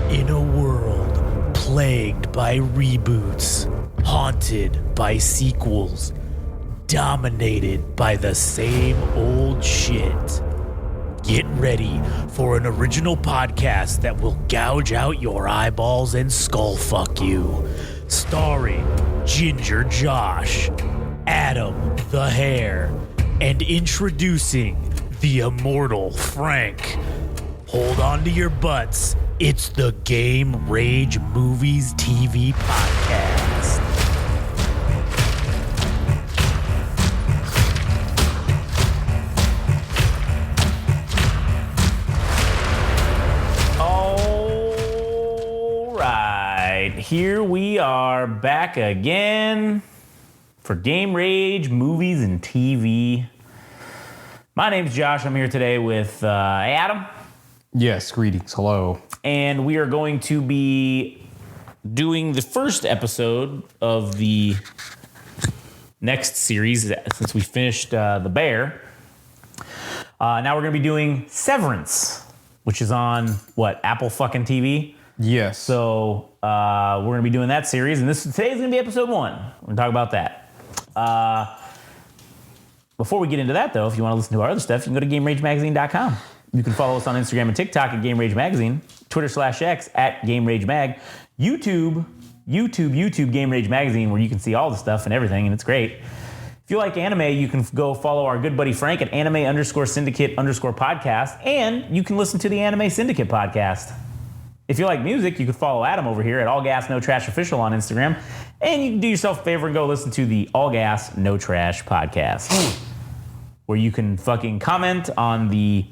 In a world plagued by reboots, haunted by sequels, dominated by the same old shit, get ready for an original podcast that will gouge out your eyeballs and skull fuck you. Starring Ginger Josh, Adam the Hare, and introducing the immortal Frank. Hold on to your butts. It's the Game Rage Movies TV Podcast. All right, here we are back again for Game Rage Movies and TV. My name's Josh. I'm here today with Adam. Yes, greetings. Hello. And we are going to be doing the first episode of the next series since we finished The Bear. Now we're going to be doing Severance, which is on, Apple fucking TV? Yes. So we're going to be doing that series, and today's going to be episode 1. We're going to talk about that. Before we get into that, though, if you want to listen to our other stuff, you can go to GameRageMagazine.com. You can follow us on Instagram and TikTok at Game Rage Magazine, Twitter/X at Game Rage Mag, YouTube Game Rage Magazine, where you can see all the stuff and everything, and it's great. If you like anime, you can go follow our good buddy Frank at anime_syndicate_podcast, and you can listen to the Anime Syndicate podcast. If you like music, you can follow Adam over here at All Gas No Trash Official on Instagram, and you can do yourself a favor and go listen to the All Gas No Trash podcast, where you can fucking comment on the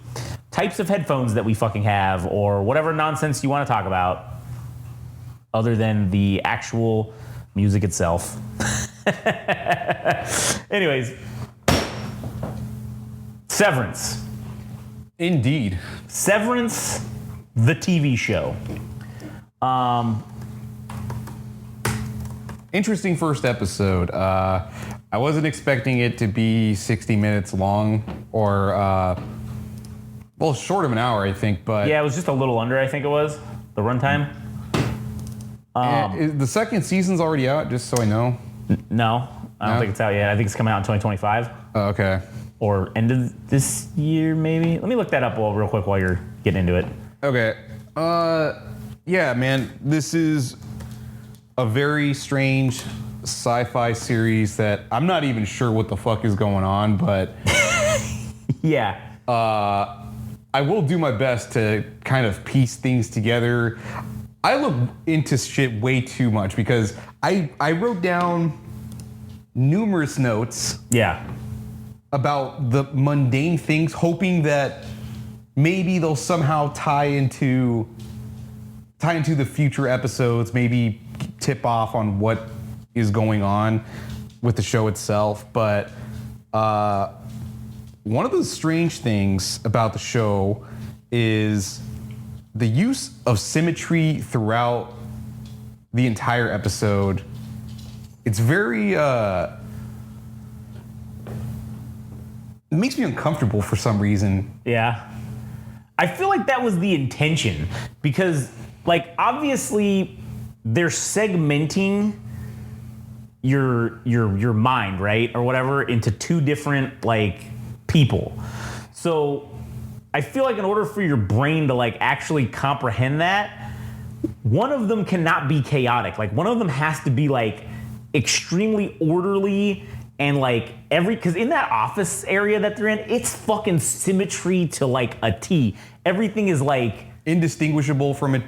types of headphones that we fucking have, or whatever nonsense you want to talk about, other than the actual music itself. Anyways, Severance. Indeed. Severance, the TV show. Interesting first episode. I wasn't expecting it to be 60 minutes long, or short of an hour, I think. But Yeah, it was just a little under, I think it was, the runtime. The second season's already out, just so I know. No, I don't think it's out yet. I think it's coming out in 2025. Oh, okay. Or end of this year, maybe. Let me look that up real quick while you're getting into it. Okay. Yeah, man, this is a very strange sci-fi series that I'm not even sure what the fuck is going on, but Yeah. I will do my best to kind of piece things together. I look into shit way too much because I wrote down numerous notes Yeah. about the mundane things, hoping that maybe they'll somehow tie into the future episodes, maybe tip off on what is going on with the show itself. But one of the strange things about the show is the use of symmetry throughout the entire episode. It's very, it makes me uncomfortable for some reason. Yeah. I feel like that was the intention because, obviously they're segmenting your mind, right? Or whatever, into two different, people. So I feel like in order for your brain to actually comprehend that, one of them cannot be chaotic. One of them has to be extremely orderly and because in that office area that they're in, it's fucking symmetry to a T. Everything is indistinguishable from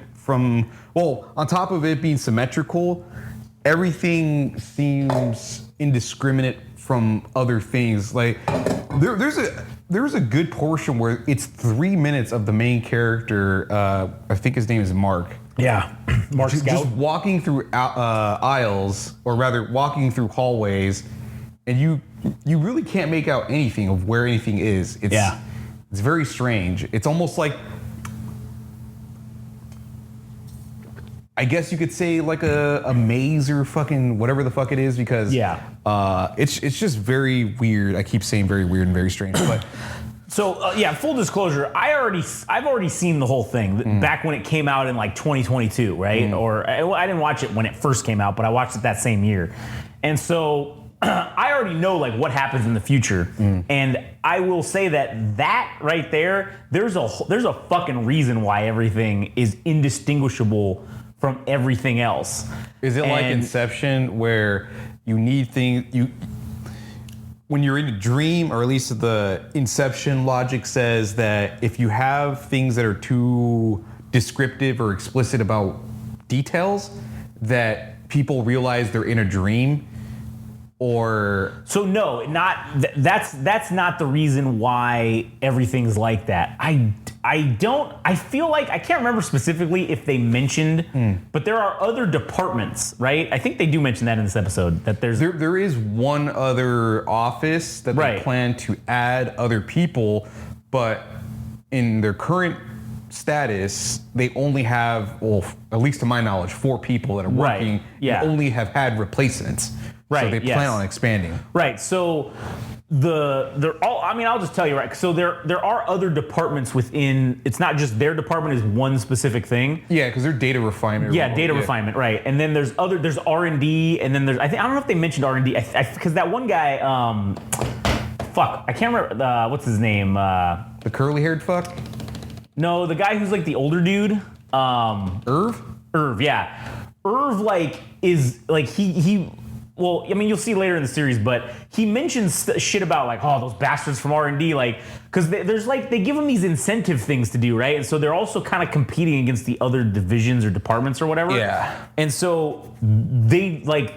on top of it being symmetrical, everything seems indiscriminate from other things. There's a good portion where it's 3 minutes of the main character, I think his name is Mark. Yeah, Mark Scout. Just walking through aisles, or rather walking through hallways, and you really can't make out anything of where anything is. It's very strange. It's almost like, I guess you could say a maze or fucking whatever the fuck it is, because it's just very weird. I keep saying very weird and very strange, but So yeah, full disclosure, I've already seen the whole thing back when it came out in like 2022, right? Or I didn't watch it when it first came out, but I watched it that same year, and so I already know like what happens in the future, and I will say that right there, there's a fucking reason why everything is indistinguishable from everything else. Is it like Inception where you need things when you're in a dream, or at least the Inception logic says that if you have things that are too descriptive or explicit about details, that people realize they're in a dream? Or so no, that's not the reason why everything's like that. I feel like I can't remember specifically if they mentioned, but there are other departments, right? I think they do mention that in this episode, that there is one other office that they plan to add other people, but in their current status, they only have, well, at least to my knowledge, 4 people that are working and only have had replacements. Right. So they plan on expanding. Right. So they're all. I mean, I'll just tell you, right. So there are other departments within. It's not just their department is one specific thing. Yeah, because they're data refinement. Yeah, data refinement. Right. And then there's R&D, and then there's. I don't know if they mentioned R&D because that one guy. I can't remember. What's his name? The curly-haired fuck. No, the guy who's like the older dude. Irv. Yeah. Irv is he. Well, I mean, you'll see later in the series, but he mentions shit about like, oh, those bastards from R&D, like, because there's like they give them these incentive things to do, right? And so they're also kind of competing against the other divisions or departments or whatever. Yeah. And so they like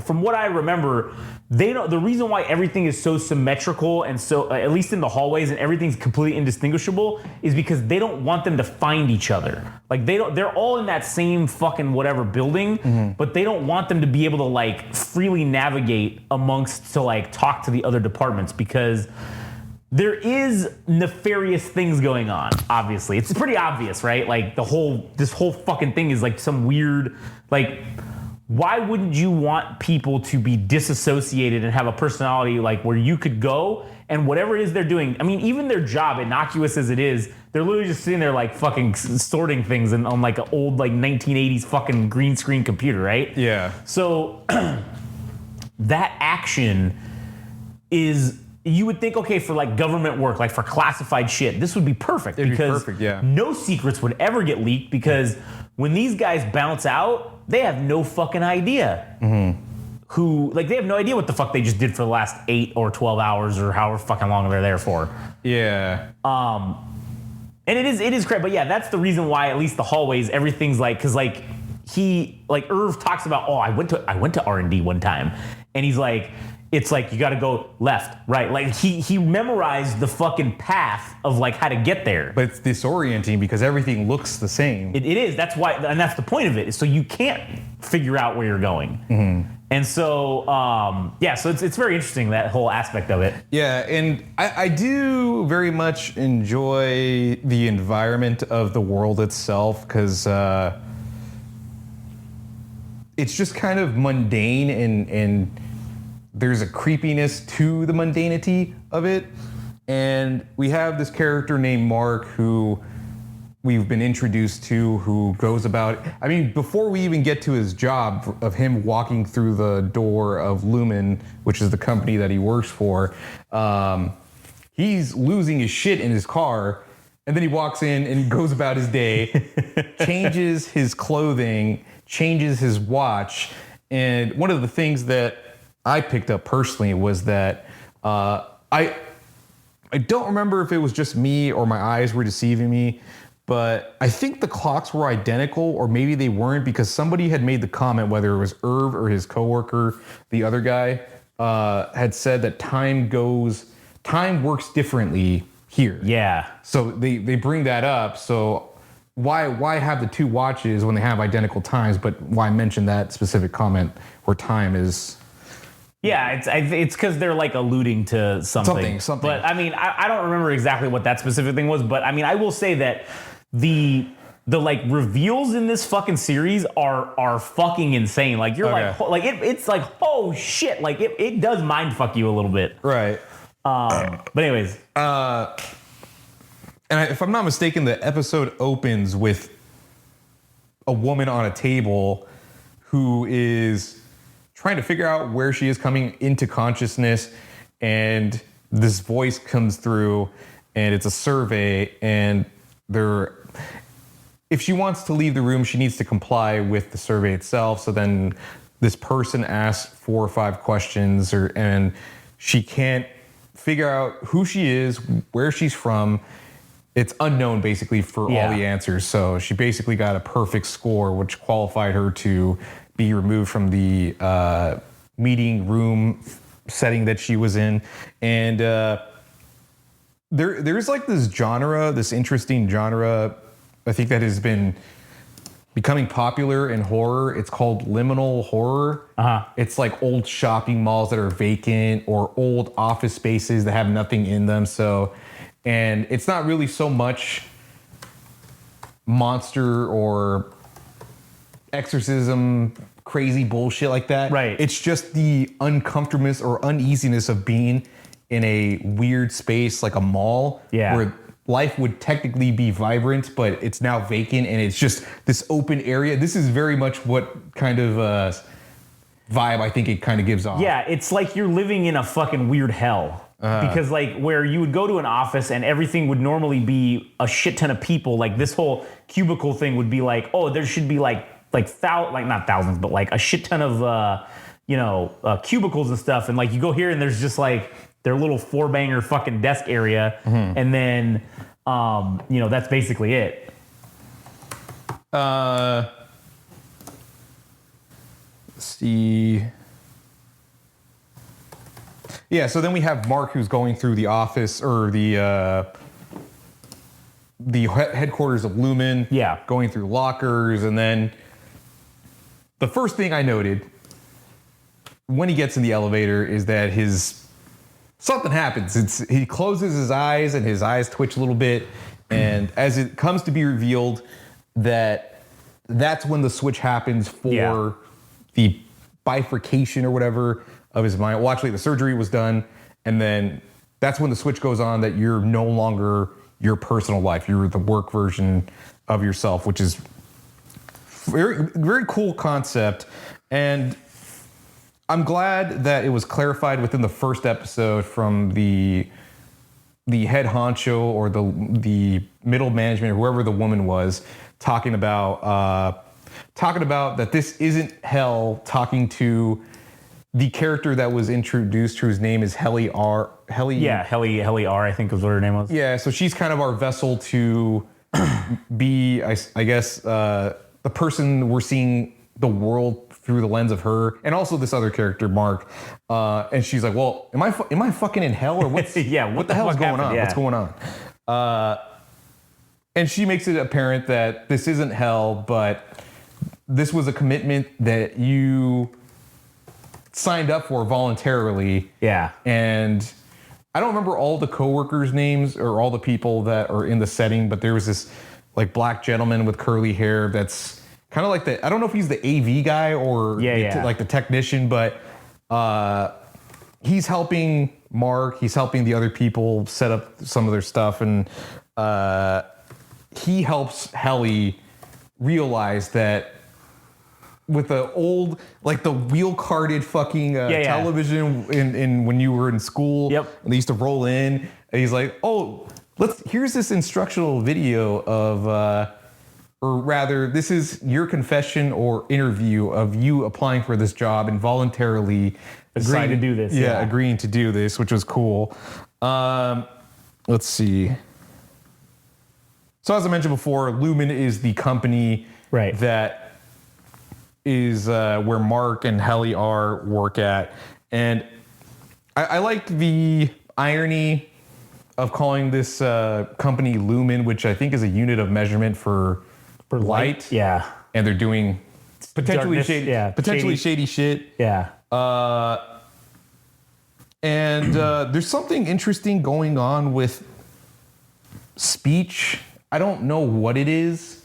from what I remember, they don't. The reason why everything is so symmetrical and so at least in the hallways and everything's completely indistinguishable is because they don't want them to find each other. Like they don't. They're all in that same fucking whatever building, but they don't want them to be able to like freely navigate amongst to like talk to the other departments because there is nefarious things going on. Obviously, it's pretty obvious, right? Like this whole fucking thing is like some weird like. Why wouldn't you want people to be disassociated and have a personality like where you could go and whatever it is they're doing? I mean, even their job, innocuous as it is, they're literally just sitting there like fucking sorting things on like an old like 1980s fucking green screen computer, right? Yeah. So that action is, you would think, okay, for like government work, like for classified shit, this would be perfect. It'd because be perfect, yeah. No secrets would ever get leaked because when these guys bounce out, they have no fucking idea they have no idea what the fuck they just did for the last 8 or 12 hours or however fucking long they're there for. Yeah. And it is correct, but yeah, that's the reason why at least the hallways, everything's like, cause like Irv talks about, I went to R&D one time, and he's like, it's like you got to go left, right. Like he memorized the fucking path of like how to get there. But it's disorienting because everything looks the same. It is. That's why, and that's the point of it. Is so you can't figure out where you're going. And so, so it's very interesting, that whole aspect of it. Yeah, and I do very much enjoy the environment of the world itself because it's just kind of mundane and there's a creepiness to the mundanity of it. And we have this character named Mark who we've been introduced to, who goes about, I mean, before we even get to his job of him walking through the door of Lumen, which is the company that he works for, he's losing his shit in his car. And then he walks in and goes about his day, changes his clothing, changes his watch. And one of the things that I picked up personally was that I don't remember if it was just me or my eyes were deceiving me, but I think the clocks were identical, or maybe they weren't, because somebody had made the comment, whether it was Irv or his coworker, the other guy, had said that time works differently here. Yeah. So they bring that up. So why have the two watches when they have identical times, but why mention that specific comment where time is... Yeah, it's because they're like alluding to something. But I mean, I don't remember exactly what that specific thing was. But I mean, I will say that the like reveals in this fucking series are fucking insane. Like you're like it's like, oh shit, like it does mind fuck you a little bit. Right. But anyways, And if I'm not mistaken, the episode opens with a woman on a table who is trying to figure out where she is coming into consciousness, and this voice comes through, and it's a survey, and if she wants to leave the room, she needs to comply with the survey itself. So then this person asks 4 or 5 questions, and she can't figure out who she is, where she's from. It's unknown basically for all the answers. So she basically got a perfect score, which qualified her to be removed from the meeting room setting that she was in. And there's like this interesting genre, I think, that has been becoming popular in horror. It's called liminal horror. It's like old shopping malls that are vacant, or old office spaces that have nothing in them. And it's not really so much monster or exorcism, crazy bullshit like that. Right. It's just the uncomfortableness or uneasiness of being in a weird space like a mall, where life would technically be vibrant, but it's now vacant, and it's just this open area. This is very much what kind of vibe I think it kind of gives off. yeah, it's like you're living in a fucking weird hell. Because like where you would go to an office and everything would normally be a shit ton of people, like this whole cubicle thing would be like, oh, there should be like not thousands, but like a shit ton of cubicles and stuff. And like you go here and there's just like their little 4-banger fucking desk area, and then that's basically it. Let's see. Yeah, so then we have Mark, who's going through the office, or the headquarters of Lumen. Yeah. Going through lockers, and then the first thing I noted when he gets in the elevator is that something happens. He closes his eyes, and his eyes twitch a little bit, and as it comes to be revealed that's when the switch happens for the bifurcation or whatever of his mind. Well, actually, the surgery was done, and then that's when the switch goes on, that you're no longer your personal life. You're the work version of yourself, which is very, very cool concept. And I'm glad that it was clarified within the first episode from the head honcho, or the middle management, or whoever the woman was, talking about that this isn't hell, talking to the character that was introduced, whose name is Helly R. Helly R, I think was what her name was. Yeah, so she's kind of our vessel to be, I guess, the person we're seeing the world through the lens of her, and also this other character, Mark. And she's like, "Well, am I fucking in hell, or what's what the hell is going on? Yeah. What's going on?" And she makes it apparent that this isn't hell, but this was a commitment that you signed up for voluntarily. Yeah. And I don't remember all the coworkers' names or all the people that are in the setting, but there was this like black gentleman with curly hair that's kind of like I don't know if he's the AV guy or like the technician, but he's helping Mark, he's helping the other people set up some of their stuff, and he helps Helly realize that with the old, like the wheel carded fucking television in when you were in school. Yep. And they used to roll in, and he's like, "Oh, here's this instructional video of, or rather, this is your confession or interview of you applying for this job and voluntarily agreeing to do this. Yeah, agreeing to do this, which was cool. Let's see. So as I mentioned before, Lumen is the company that is where Mark and Helly R work at. And I like the irony of calling this company Lumen, which I think is a unit of measurement for light. Yeah. And they're doing potentially Darkness, shady shit. Yeah. And there's something interesting going on with speech. I don't know what it is,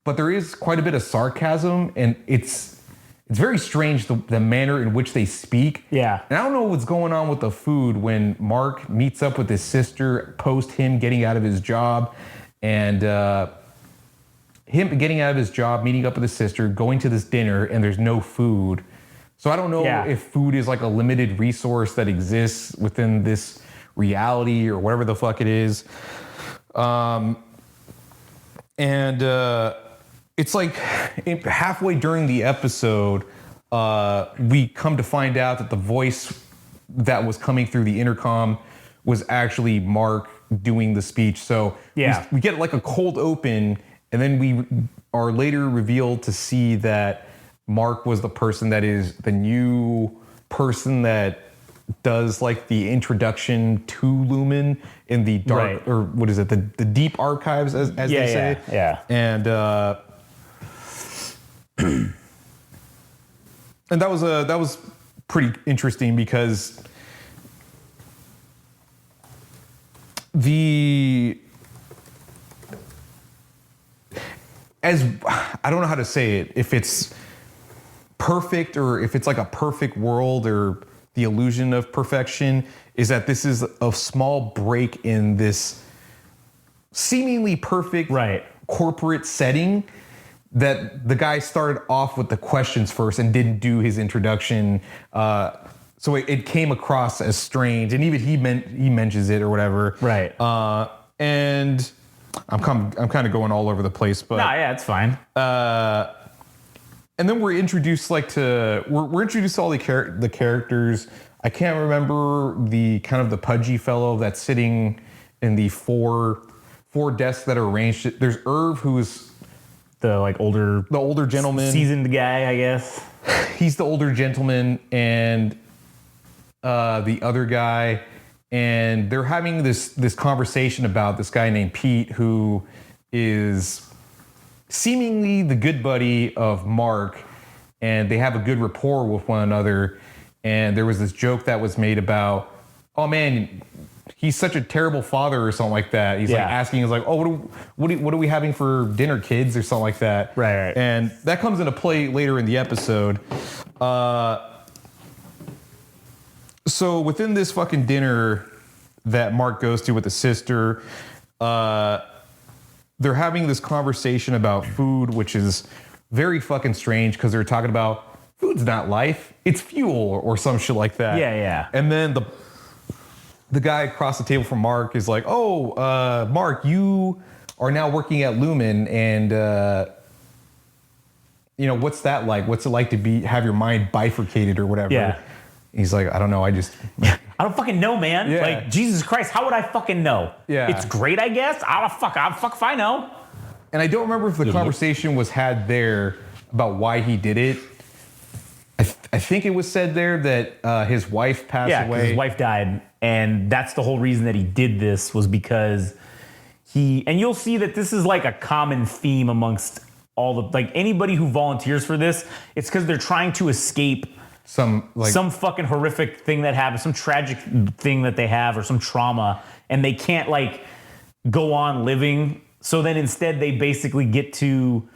but there is quite a bit of sarcasm, and it's it's very strange the manner in which they speak. Yeah. And I don't know what's going on with the food when Mark meets up with his sister post him getting out of his job, and him getting out of his job, meeting up with his sister, going to this dinner, and there's no food. So I don't know if food is like a limited resource that exists within this reality or whatever the fuck it is. It's like halfway during the episode, we come to find out that the voice that was coming through the intercom was actually Mark doing the speech. So we get like a cold open, and then we are later revealed to see that Mark was the person that is the new person that does like the introduction to Lumen in the dark, or what is it, the deep archives as they say. Yeah. And that was pretty interesting because I don't know how to say it, if it's perfect or if it's like a perfect world or the illusion of perfection, is that this is a small break in this seemingly perfect corporate setting, that the guy started off with the questions first and didn't do his introduction. So it came across as strange, and even he mentions it or whatever. Right. And I'm kind of going all over the place, but it's fine. And then we're introduced we're introduced to all the characters. I can't remember the kind of the pudgy fellow that's sitting in the four desks that are arranged. There's Irv, who's the older gentleman, seasoned guy, I guess. He's the older gentleman, and the other guy, and they're having this conversation about this guy named Pete, who is seemingly the good buddy of Mark, and they have a good rapport with one another. And there was this joke that was made about, oh man, he's such a terrible father or something like that. He's like asking, he's like, oh, what are we having for dinner, kids, or something like that. Right. And that comes into play later in the episode. So within this fucking dinner that Mark goes to with his sister, they're having this conversation about food, which is very fucking strange because they're talking about food's not life, it's fuel or some shit like that. Yeah. And then the guy across the table from Mark is like, oh, Mark, you are now working at Lumen, and what's that like? What's it like to have your mind bifurcated or whatever? Yeah. He's like, I don't know. I don't fucking know, man. Yeah. Like, Jesus Christ, how would I fucking know? Yeah. It's great, I guess. I'll fuck if I know. And I don't remember if the conversation was had there about why he did it. I think it was said there that his wife passed away. Yeah, his wife died. And that's the whole reason that he did this, was because and you'll see that this is like a common theme amongst anybody who volunteers for this. It's because they're trying to escape some fucking horrific thing that happened, some tragic thing that they have, or some trauma, and they can't go on living. So then instead they basically get to,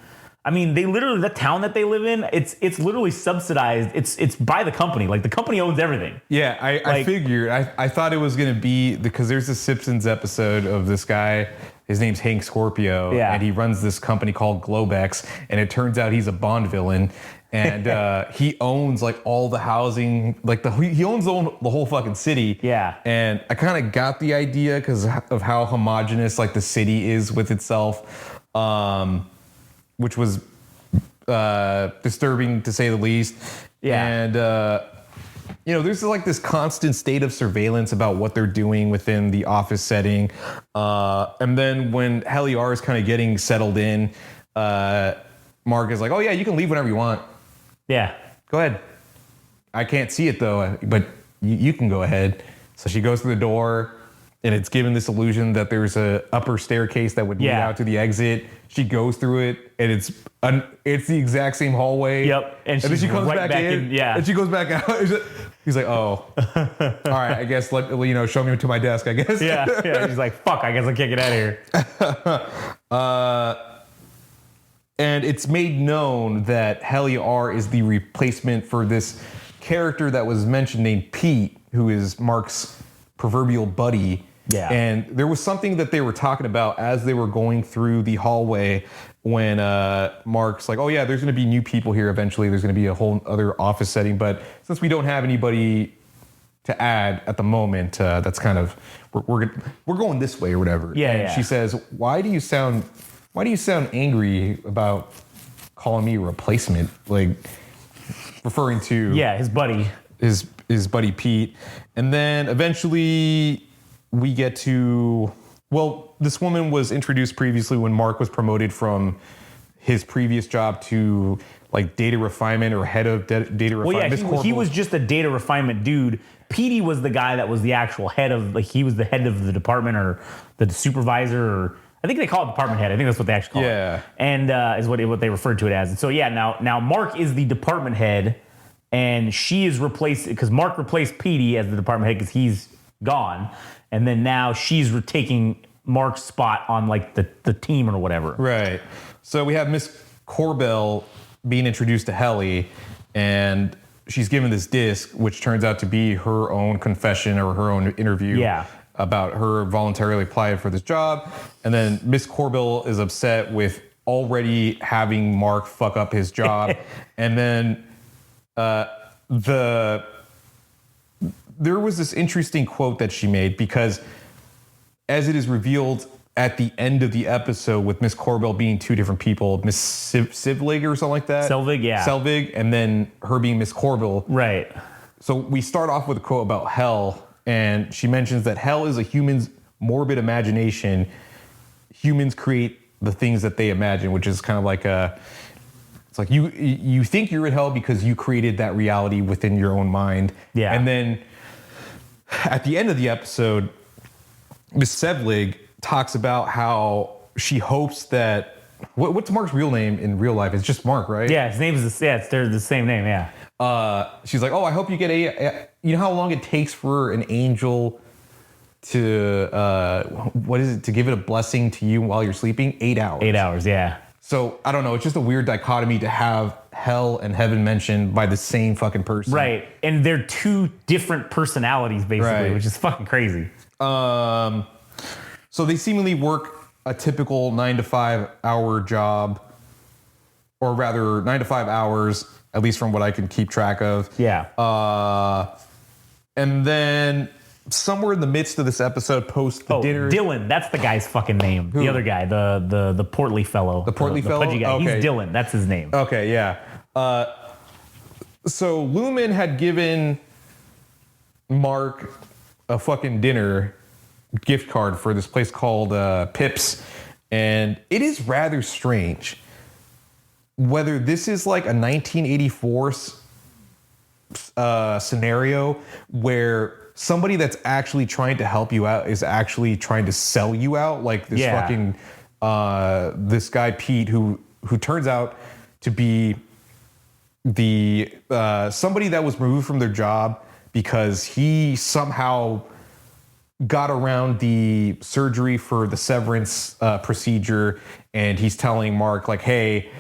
the town that they live in, it's literally subsidized. It's by the company. Like, the company owns everything. Yeah, I figured. I thought it was going to be, because there's a Simpsons episode of this guy, his name's Hank Scorpio, and he runs this company called Globex, and it turns out he's a Bond villain. And he owns all the housing, he owns the whole fucking city. Yeah. And I kind of got the idea because of how homogenous the city is with itself, which was disturbing to say the least. Yeah. And there's this constant state of surveillance about what they're doing within the office setting. And then when Heliar is kind of getting settled in, Mark is like, oh yeah, you can leave whenever you want. Yeah. Go ahead. I can't see it though, but you can go ahead. So she goes to the door, and it's given this illusion that there's a upper staircase that would lead out to the exit. She goes through it, and it's the exact same hallway. Yep. And then she comes back in. Yeah. And she goes back out. He's like, oh, all right. I guess show me to my desk, I guess. Yeah. He's like, fuck. I guess I can't get out of here. And it's made known that Helia R is the replacement for this character that was mentioned named Pete, who is Mark's proverbial buddy. Yeah. And there was something that they were talking about as they were going through the hallway when Mark's like, oh yeah, there's going to be new people here eventually. There's going to be a whole other office setting. But since we don't have anybody to add at the moment, that's kind of, we're going this way or whatever. Yeah, and she says, why do you sound angry about calling me a replacement? Like referring to his buddy. His buddy Pete. And then eventually we get to, well, this woman was introduced previously when Mark was promoted from his previous job to like data refinement or head of data refinement. Well, yeah, he was just a data refinement dude. Petey was the guy that was the actual head of, like, he was the head of the department or the supervisor, or I think they call it department head. I think that's what they actually call it. And is what they referred to it as. And so, yeah, now Mark is the department head, and she is replaced, because Mark replaced Petey as the department head because he's gone. And then now she's taking Mark's spot on, like, the team or whatever. Right. So we have Miss Corbell being introduced to Helly, and she's given this disc, which turns out to be her own confession or her own interview about her voluntarily applying for this job. And then Miss Corbell is upset with already having Mark fuck up his job. And then there was this interesting quote that she made, because as it is revealed at the end of the episode with Miss Corbell being two different people, Miss Sivlig or something like that. Selvig, yeah. Selvig, and then her being Miss Corbell. Right. So we start off with a quote about hell, and she mentions that hell is a human's morbid imagination. Humans create the things that they imagine, which is kind of like it's like you think you're in hell because you created that reality within your own mind. Yeah. And then at the end of the episode, Miss Sevlig talks about how she hopes that what's Mark's real name in real life? It's just Mark, right? Yeah, his name is they're the same name. Yeah. She's like, oh, I hope you get you know how long it takes for an angel to to give it a blessing to you while you're sleeping? 8 hours. 8 hours. Yeah. So I don't know. It's just a weird dichotomy to have hell and heaven mentioned by the same fucking person. Right. And they're two different personalities, basically, which is fucking crazy. So they seemingly work a typical 9 to 5 hour job, or rather 9 to 5 hours, at least from what I can keep track of. Yeah. And then somewhere in the midst of this episode, post the dinner. Dylan, that's the guy's fucking name. Who? The other guy, the portly fellow. The portly fellow? Pudgy guy. Okay. He's Dylan. That's his name. Okay, yeah. So Lumen had given Mark a fucking dinner gift card for this place called Pips, and it is rather strange whether this is like a 1984 scenario where somebody that's actually trying to help you out is actually trying to sell you out, like this fucking this guy Pete who turns out to be the somebody that was removed from their job because he somehow got around the surgery for the severance procedure, and he's telling Mark like, hey,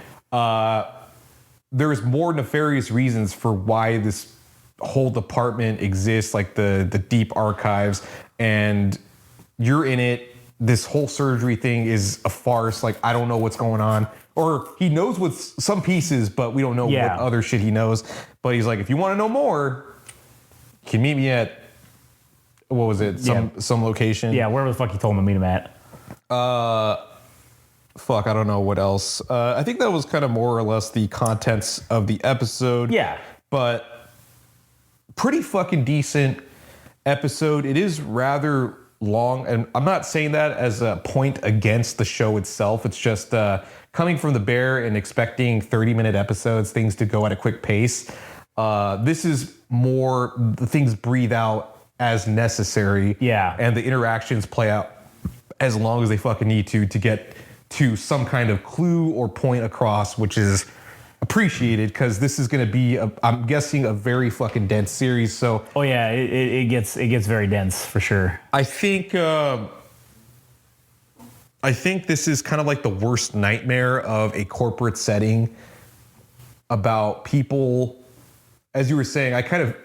there's more nefarious reasons for why this whole department exists, like the deep archives, and you're in it. This whole surgery thing is a farce. Like, I don't know what's going on. Or he knows with some pieces, but we don't know what other shit he knows. But he's like, if you want to know more, you can meet me at, what was it? Some location. Yeah, wherever the fuck he told him to meet him at. Fuck, I don't know what else. I think that was kind of more or less the contents of the episode. Yeah. But pretty fucking decent episode. It is rather long, and I'm not saying that as a point against the show itself. It's just coming from the bear and expecting 30-minute episodes, things to go at a quick pace. This is more, the things breathe out as necessary. Yeah. And the interactions play out as long as they fucking need to get to some kind of clue or point across, which is appreciated, because this is going to be, I'm guessing, a very fucking dense series. So, oh yeah, it gets very dense for sure. I think I think this is kind of like the worst nightmare of a corporate setting about people. As you were saying, I kind of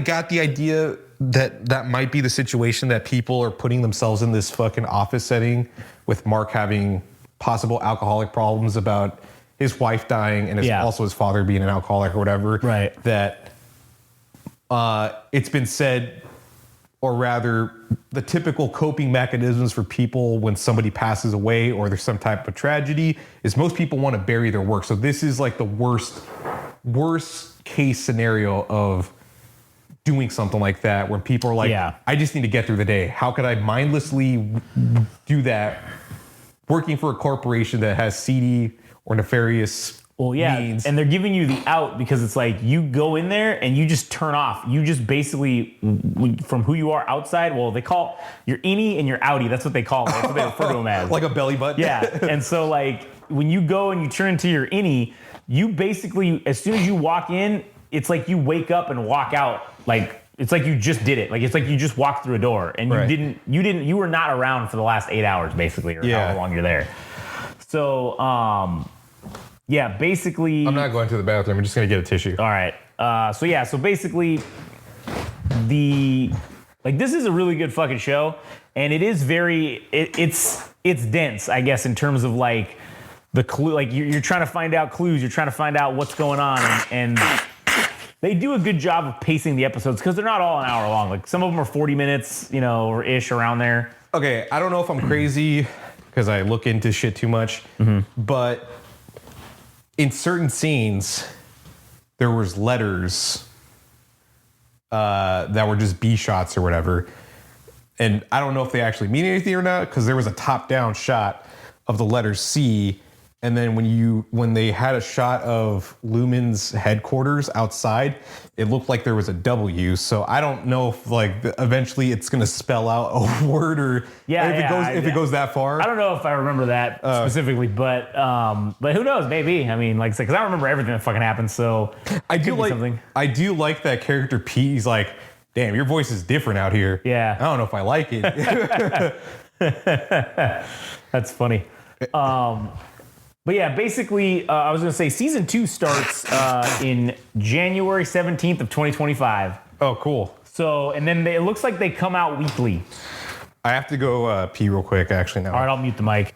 got the idea that might be the situation, that people are putting themselves in this fucking office setting with Mark having possible alcoholic problems, about his wife dying, and also his father being an alcoholic or whatever. Right. That it's been said, or rather, the typical coping mechanisms for people when somebody passes away or there's some type of tragedy is most people want to bury their work. So this is like the worst case scenario of doing something like that, where people are like, I just need to get through the day. How could I mindlessly do that working for a corporation that has seedy or nefarious means? And they're giving you the out because it's like you go in there and you just turn off. You just basically, from who you are outside, well, they call your innie and your outie. That's what they call them. That's what they refer to them as. Like a belly button? Yeah. And so like when you go and you turn to your innie, you basically, as soon as you walk in, it's like you wake up and walk out. Like it's like you just did it. Like it's like you just walked through a door and you were not around for the last 8 hours basically, or however long you're there. So, basically. I'm not going to the bathroom. I'm just going to get a tissue. All right. So basically, this is a really good fucking show, and it is it's dense, I guess, in terms of like the clue. Like you're trying to find out clues. You're trying to find out what's going on, and they do a good job of pacing the episodes because they're not all an hour long. Like some of them are 40 minutes, or ish around there. Okay, I don't know if I'm crazy because I look into shit too much, but in certain scenes, there was letters that were just B shots or whatever. And I don't know if they actually mean anything or not, because there was a top-down shot of the letter C. And then when they had a shot of Lumen's headquarters outside, it looked like there was a W. So I don't know if eventually it's going to spell out a word or if it goes that far. I don't know if I remember that specifically, but who knows? Maybe. I mean, because I don't remember everything that fucking happened. So I do like that character Pete. He's like, damn, your voice is different out here. Yeah. I don't know if I like it. That's funny. But yeah, basically, I was going to say season 2 starts in January 17th of 2025. Oh, cool. So, and then it looks like they come out weekly. I have to go pee real quick, actually, now. All right, I'll mute the mic.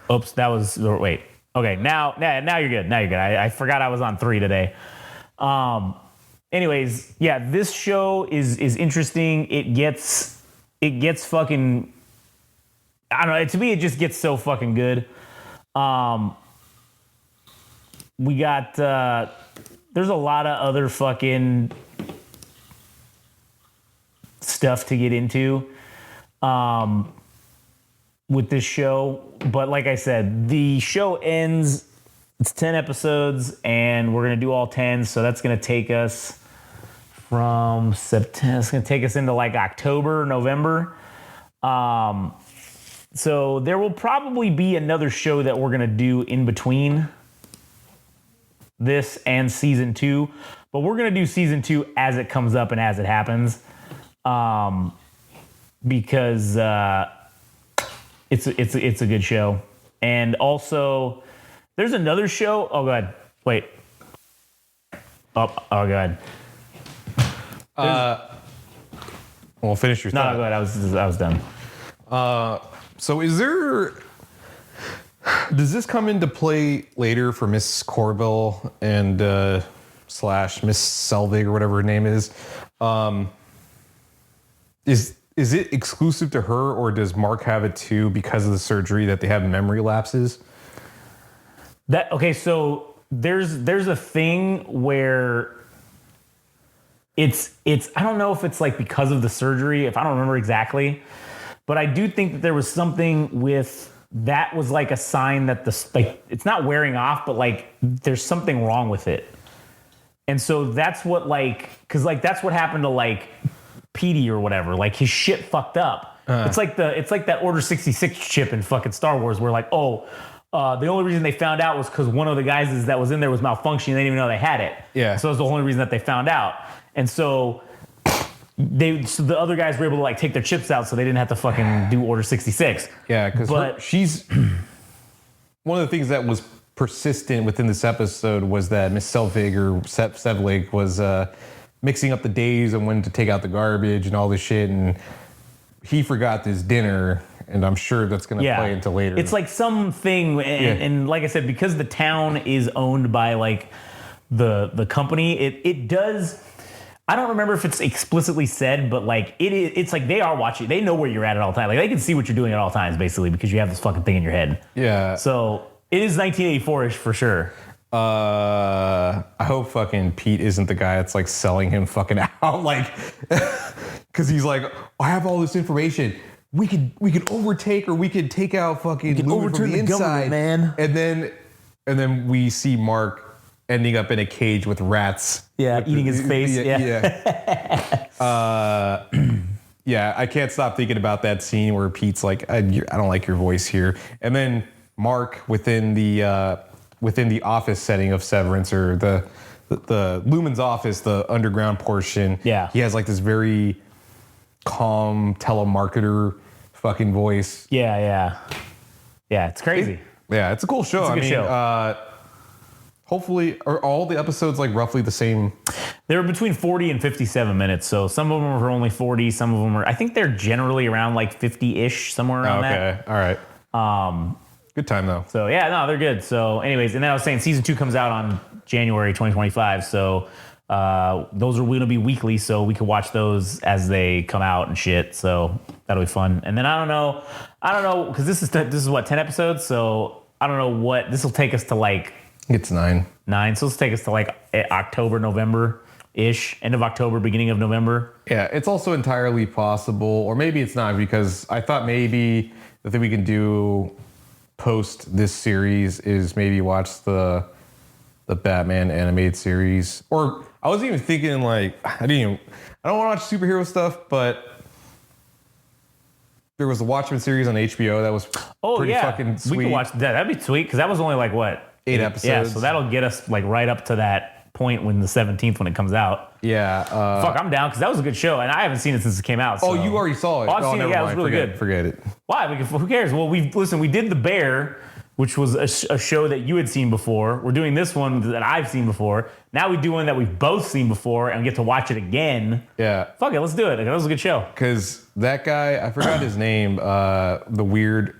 Oops, that was, wait. Okay, now you're good. Now you're good. I forgot I was on 3 today. Anyways, yeah, this show is interesting. It gets fucking... I don't know. To me, it just gets so fucking good. We got... there's a lot of other fucking stuff to get into with this show. But like I said, the show ends... It's 10 episodes, and we're going to do all 10. So that's going to take us from September. It's going to take us into October, November. So there will probably be another show that we're going to do in between this and season 2. But we're going to do season 2 as it comes up and as it happens. Because it's a good show. And also, there's another show. Oh, God. Wait. Oh, God. Well, finish your thought. No, go ahead. I was done. So does this come into play later for Miss Corbell and / Miss Selvig or whatever her name is? Is it exclusive to her, or does Mark have it too because of the surgery that they have memory lapses? So there's a thing where it's I don't know if it's because of the surgery, if I don't remember exactly. But I do think that there was something with that was a sign that it's not wearing off, but there's something wrong with it. And so that's what because that's what happened to Petey or whatever. His shit fucked up. It's like that Order 66 chip in fucking Star Wars where the only reason they found out was because one of the guys that was in there was malfunctioning. They didn't even know they had it. Yeah. So it was the only reason that they found out. And so so the other guys were able to like take their chips out, so they didn't have to fucking do Order 66. Yeah, because she's one of the things that was persistent within this episode was that Miss Selvig or Sevlig was mixing up the days and when to take out the garbage and all this shit, and he forgot this dinner, and I'm sure that's going to play into later. It's like something, and like I said, because the town is owned by like the company, it does. I don't remember if it's explicitly said, but like it's like they are watching. They know where you're at all times. Like they can see what you're doing at all times, basically, because you have this fucking thing in your head. Yeah. So it is 1984-ish for sure. I hope fucking Pete isn't the guy that's like selling him fucking out, like, because he's like, I have all this information. We could overtake, or we could take out fucking Lumen from the inside, man. And then we see Mark ending up in a cage with rats. Yeah, eating his face. Yeah. Yeah, I can't stop thinking about that scene where Pete's like, I don't like your voice here. And then Mark within the office setting of Severance, or the Lumen's office, the underground portion. Yeah. He has like this very calm telemarketer fucking voice. Yeah, it's crazy. It's a cool show. It's a good show. Hopefully, are all the episodes like roughly the same? They were between 40 and 57 minutes. So some of them are only 40. Some of them are, I think they're generally around like 50-ish, somewhere around that. Okay, all right. Good time though. So yeah, no, they're good. So anyways, and then I was saying season 2 comes out on January 2025. So those are going to be weekly, so we can watch those as they come out and shit. So that'll be fun. And then I don't know, because this is what, 10 episodes. So I don't know what this will take us to, like. It's 9. So let's take us to like October, November-ish, end of October, beginning of November. Yeah, it's also entirely possible, or maybe it's not, because I thought maybe the thing we can do post this series is maybe watch the Batman animated series. Or I was even thinking like, I don't want to watch superhero stuff, but there was the Watchmen series on HBO that was pretty fucking sweet. We could watch that. That'd be sweet, because that was only like what? 8 episodes. Yeah, so that'll get us like right up to that point when the 17th when it comes out. Yeah. Fuck, I'm down, because that was a good show, and I haven't seen it since it came out. So. Oh, you already saw it. Oh, I've seen it. Yeah, it was really good. Forget it. Why? Who cares? Well, we did The Bear, which was a show that you had seen before. We're doing this one that I've seen before. Now we do one that we've both seen before and get to watch it again. Yeah. Fuck it, let's do it. That was a good show. Because that guy, I forgot his name, the weird...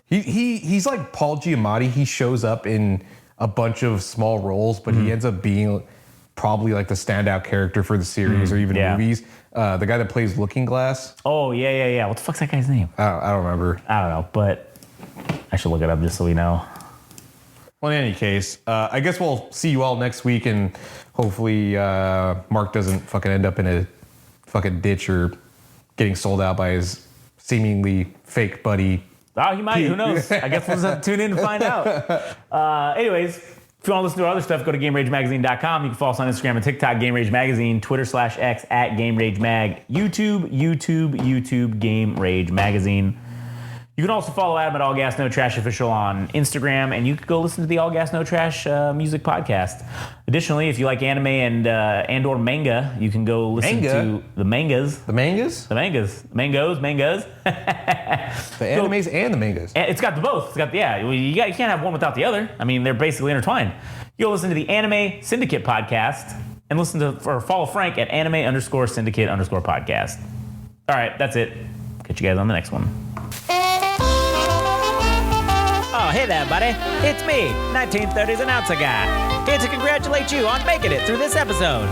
He's like Paul Giamatti. He shows up in a bunch of small roles, but he ends up being probably like the standout character for the series or even movies. The guy that plays Looking Glass. Oh, yeah. What the fuck's that guy's name? I don't remember. I don't know, but I should look it up just so we know. Well, in any case, I guess we'll see you all next week, and hopefully Mark doesn't fucking end up in a fucking ditch or getting sold out by his seemingly fake buddy. Oh, he might. Who knows? I guess we'll just have to tune in to find out. Anyways, if you want to listen to our other stuff, go to GameRageMagazine.com. You can follow us on Instagram and TikTok, Game Rage Magazine, Twitter/X at Game Rage Mag, YouTube, Game Rage Magazine. You can also follow Adam at All Gas No Trash Official on Instagram, and you can go listen to the All Gas No Trash music podcast. Additionally, if you like anime and or manga, you can go listen to the mangas. The mangas? The mangas. Mangas. The animes and the mangas. It's got the both. It's got you can't have one without the other. I mean, they're basically intertwined. You'll listen to the Anime Syndicate podcast and listen to or follow Frank at anime_syndicate_podcast. All right, that's it. Catch you guys on the next one. Oh, hey there, buddy. It's me, 1930s announcer guy, here to congratulate you on making it through this episode.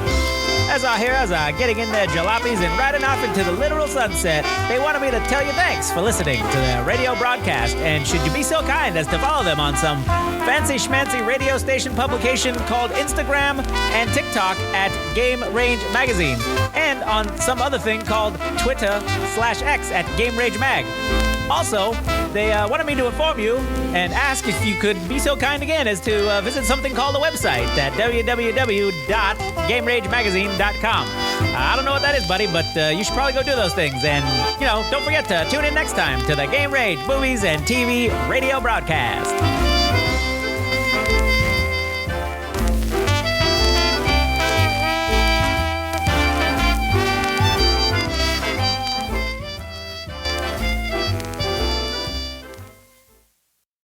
As our heroes are getting in their jalopies and riding off into the literal sunset, they wanted me to tell you thanks for listening to their radio broadcast, and should you be so kind as to follow them on some fancy schmancy radio station publication called Instagram and TikTok at Game Range Magazine, and on some other thing called Twitter/X at Game Rage Mag. Also, they wanted me to inform you and ask if you could be so kind again as to visit something called a website at www.GameRageMagazine.com. I don't know what that is, buddy, but you should probably go do those things. And, don't forget to tune in next time to the Game Rage Movies and TV radio broadcast.